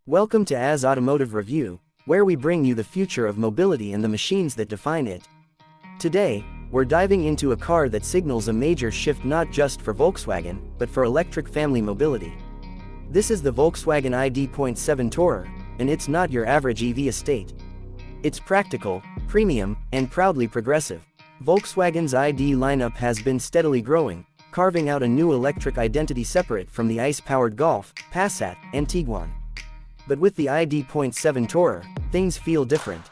Welcome to AZ Automotive Review, where we bring you the future of mobility and the machines that define it. Today, we're diving into a car that signals a major shift not just for Volkswagen, but for electric family mobility. This is the Volkswagen ID.7 Tourer, and it's not your average EV estate. It's practical, premium, and proudly progressive. Volkswagen's ID lineup has been steadily growing, carving out a new electric identity separate from the ICE-powered Golf, Passat, and Tiguan. But with the ID.7 Tourer, things feel different.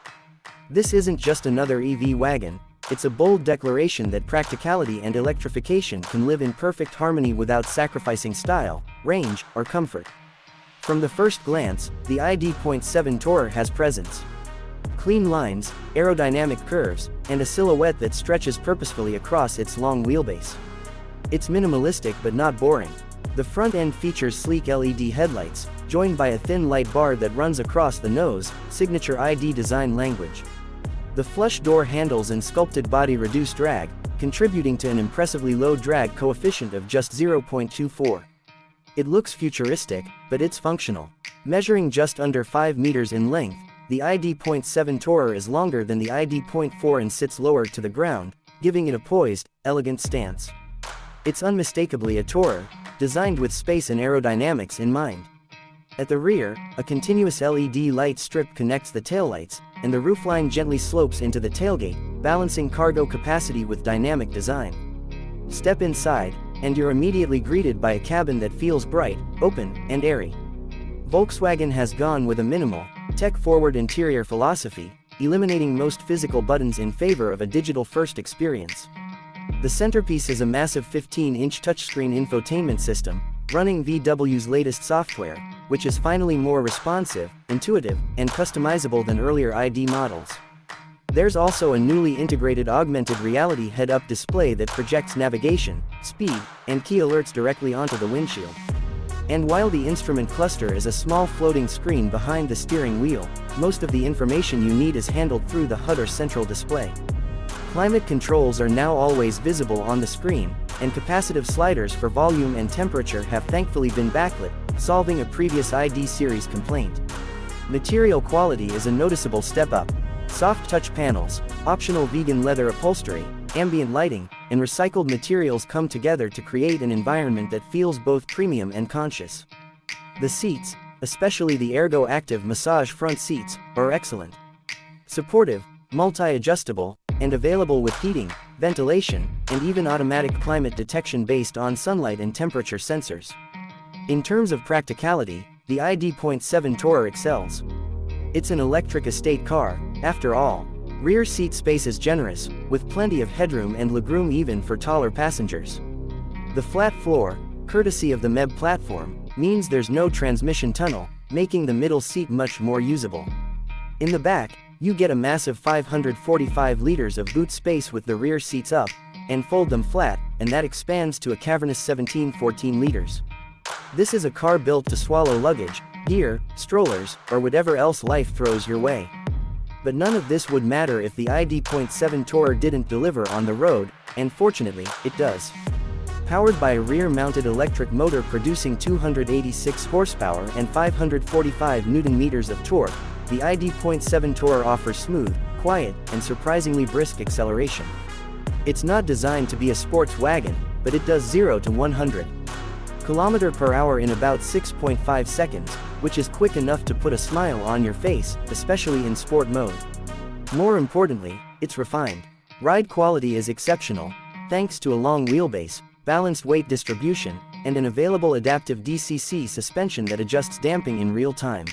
This isn't just another EV wagon, it's a bold declaration that practicality and electrification can live in perfect harmony without sacrificing style, range, or comfort. From the first glance, the ID.7 Tourer has presence. Clean lines, aerodynamic curves, and a silhouette that stretches purposefully across its long wheelbase. It's minimalistic but not boring. The front end features sleek LED headlights, joined by a thin light bar that runs across the nose, signature ID design language. The flush door handles and sculpted body reduce drag, contributing to an impressively low drag coefficient of just 0.24. It looks futuristic, but it's functional. Measuring just under 5 meters in length, the ID.7 Tourer is longer than the ID.4 and sits lower to the ground, giving it a poised, elegant stance. It's unmistakably a Tourer, designed with space and aerodynamics in mind. At the rear, a continuous LED light strip connects the taillights, and the roofline gently slopes into the tailgate, balancing cargo capacity with dynamic design. Step inside, and you're immediately greeted by a cabin that feels bright, open, and airy. Volkswagen has gone with a minimal, tech-forward interior philosophy, eliminating most physical buttons in favor of a digital-first experience. The centerpiece is a massive 15-inch touchscreen infotainment system, running VW's latest software, which is finally more responsive, intuitive, and customizable than earlier ID models. There's also a newly integrated augmented reality head-up display that projects navigation, speed, and key alerts directly onto the windshield. And while the instrument cluster is a small floating screen behind the steering wheel, most of the information you need is handled through the HUD or central display. Climate controls are now always visible on the screen, and capacitive sliders for volume and temperature have thankfully been backlit, solving a previous ID series complaint. Material quality is a noticeable step up. Soft touch panels, optional vegan leather upholstery, ambient lighting, and recycled materials come together to create an environment that feels both premium and conscious. The seats, especially the Ergo Active massage front seats, are excellent. Supportive, multi-adjustable, and available with heating, ventilation, and even automatic climate detection based on sunlight and temperature sensors. In terms of practicality, the ID.7 Tourer excels. It's an electric estate car, after all. Rear seat space is generous, with plenty of headroom and legroom even for taller passengers. The flat floor, courtesy of the MEB platform, means there's no transmission tunnel, making the middle seat much more usable. In the back, you get a massive 545 liters of boot space with the rear seats up, and fold them flat, and that expands to a cavernous 14 liters. This is a car built to swallow luggage, gear, strollers, or whatever else life throws your way. But none of this would matter if the ID.7 Tourer didn't deliver on the road, and fortunately, it does. Powered by a rear-mounted electric motor producing 286 horsepower and 545 Nm of torque, the ID.7 Tourer offers smooth, quiet, and surprisingly brisk acceleration. It's not designed to be a sports wagon, but it does 0 to 100 km/h in about 6.5 seconds, which is quick enough to put a smile on your face, especially in sport mode. More importantly, it's refined. Ride quality is exceptional, thanks to a long wheelbase, balanced weight distribution, and an available adaptive DCC suspension that adjusts damping in real time.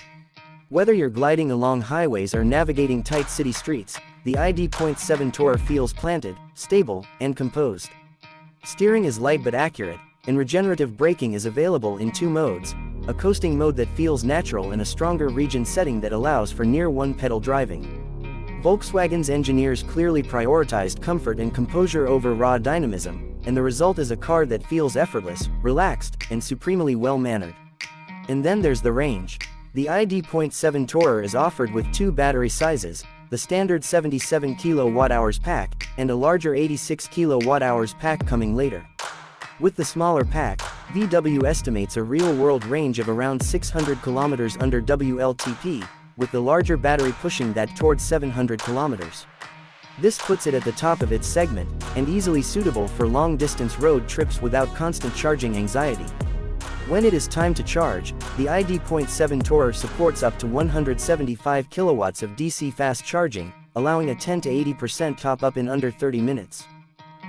Whether you're gliding along highways or navigating tight city streets, the ID.7 Tourer feels planted, stable, and composed. Steering is light but accurate, and regenerative braking is available in 2 modes, a coasting mode that feels natural and a stronger region setting that allows for near one-pedal driving. Volkswagen's engineers clearly prioritized comfort and composure over raw dynamism, and the result is a car that feels effortless, relaxed, and supremely well-mannered. And then there's the range. The ID.7 Tourer is offered with 2 battery sizes, the standard 77 kWh pack, and a larger 86 kWh pack coming later. With the smaller pack, VW estimates a real-world range of around 600 kilometers under WLTP, with the larger battery pushing that towards 700 kilometers. This puts it at the top of its segment, and easily suitable for long-distance road trips without constant charging anxiety. When it is time to charge, the ID.7 Tourer supports up to 175 kilowatts of DC fast charging, allowing a 10 to 80% top-up in under 30 minutes.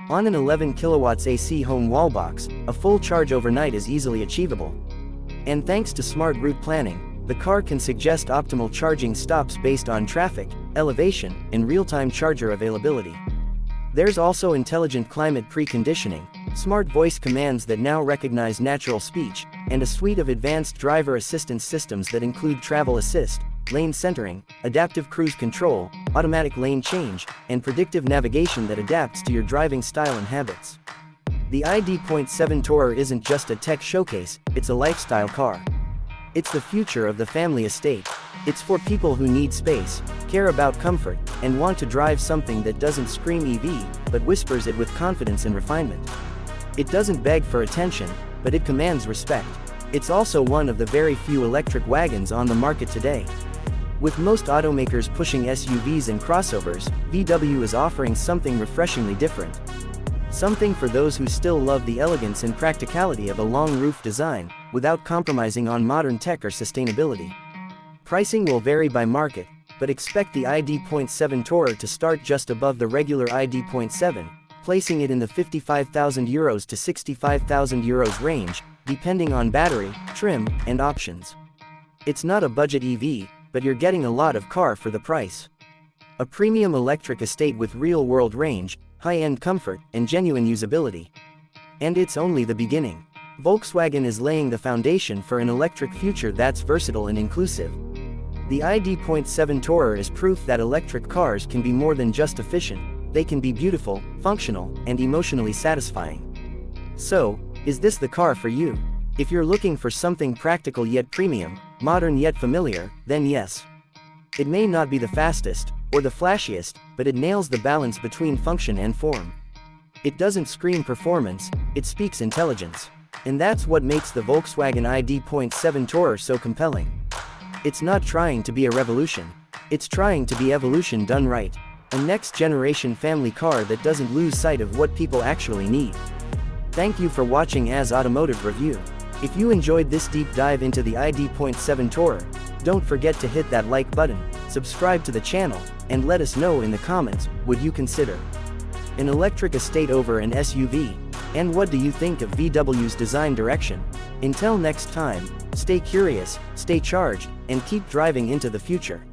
On an 11 kilowatts AC home wall box, a full charge overnight is easily achievable. And thanks to smart route planning, the car can suggest optimal charging stops based on traffic, elevation, and real-time charger availability. There's also intelligent climate preconditioning, smart voice commands that now recognize natural speech, and a suite of advanced driver assistance systems that include travel assist, lane centering, adaptive cruise control, automatic lane change, and predictive navigation that adapts to your driving style and habits. The ID.7 Tourer isn't just a tech showcase, it's a lifestyle car. It's the future of the family estate. It's for people who need space, care about comfort, and want to drive something that doesn't scream EV, but whispers it with confidence and refinement. It doesn't beg for attention, but it commands respect. It's also one of the very few electric wagons on the market today. With most automakers pushing SUVs and crossovers, VW is offering something refreshingly different. Something for those who still love the elegance and practicality of a long roof design, without compromising on modern tech or sustainability. Pricing will vary by market, but expect the ID.7 Tourer to start just above the regular ID.7, placing it in the €55,000 to €65,000 range, depending on battery, trim, and options. It's not a budget EV, but you're getting a lot of car for the price. A premium electric estate with real-world range, high-end comfort, and genuine usability. And it's only the beginning. Volkswagen is laying the foundation for an electric future that's versatile and inclusive. The ID.7 Tourer is proof that electric cars can be more than just efficient, they can be beautiful, functional, and emotionally satisfying. So, is this the car for you? If you're looking for something practical yet premium, modern yet familiar, then yes. It may not be the fastest, or the flashiest, but it nails the balance between function and form. It doesn't scream performance, it speaks intelligence. And that's what makes the Volkswagen ID.7 Tourer so compelling. It's not trying to be a revolution. It's trying to be evolution done right. A next-generation family car that doesn't lose sight of what people actually need. Thank you for watching AZ Automotive Review. If you enjoyed this deep dive into the ID.7 Tourer, don't forget to hit that like button, subscribe to the channel, and let us know in the comments, would you consider an electric estate over an SUV? And what do you think of VW's design direction? Until next time, stay curious, stay charged, and keep driving into the future.